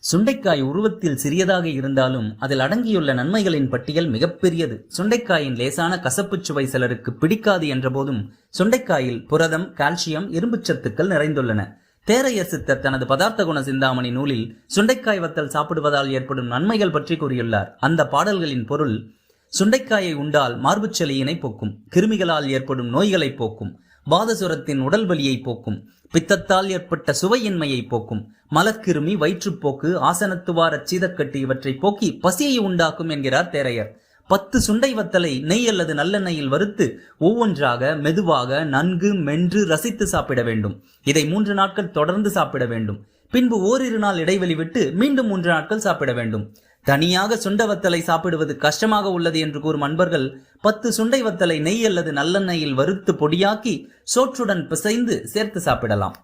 சுண்டைக்காய் உருவத்தில் சிறியதாக இருந்தாலும் அதில் அடங்கியுள்ள நன்மைகளின் பட்டியல் மிகப்பெரியது. சுண்டைக்காயின் லேசான கசப்புச் சுவை சிலருக்கு பிடிக்காது என்ற போதும் சுண்டைக்காயில் புரதம், கால்சியம், இரும்புச் சத்துக்கள் நிறைந்துள்ளன. தேரையர் சித்தர் தனது பதார்த்த குண சிந்தாமணி நூலில் சுண்டைக்காய் வத்தல் சாப்பிடுவதால் ஏற்படும் நன்மைகள் பற்றி கூறியுள்ளார். அந்த பாடல்களின் பொருள்: சுண்டைக்காயை உண்டால் மார்புச் சளியினை போக்கும், கிருமிகளால் ஏற்படும் நோய்களை போக்கும், வாதசுரத்தின் உடல் வலியை போக்கும், பித்தத்தால் ஏற்பட்ட சுவையின்மையை போக்கும், மலக்கிருமி, வயிற்றுப்போக்கு, ஆசனத்துவார சீதக்கட்டு இவற்றை போக்கி பசியை உண்டாக்கும் என்கிறார் தேரையர். 10 சுண்டை வத்தலை நெய் அல்லது நல்லெண்ணெயில் வறுத்து ஒவ்வொன்றாக மெதுவாக நன்கு மென்று ரசித்து சாப்பிட வேண்டும். இதை 3 நாட்கள் தொடர்ந்து சாப்பிட வேண்டும். பின்பு ஓரிரு நாள் இடைவெளி விட்டு மீண்டும் 3 நாட்கள் சாப்பிட வேண்டும். தனியாக சுண்ட வத்தலை சாப்பிடுவது கஷ்டமாக உள்ளது என்று கூறும் அன்பர்கள் 10 சுண்டை வத்தலை நெய் அல்லது நல்லெண்ணெயில் வறுத்து பொடியாக்கி சோற்றுடன் பிசைந்து சேர்த்து சாப்பிடலாம்.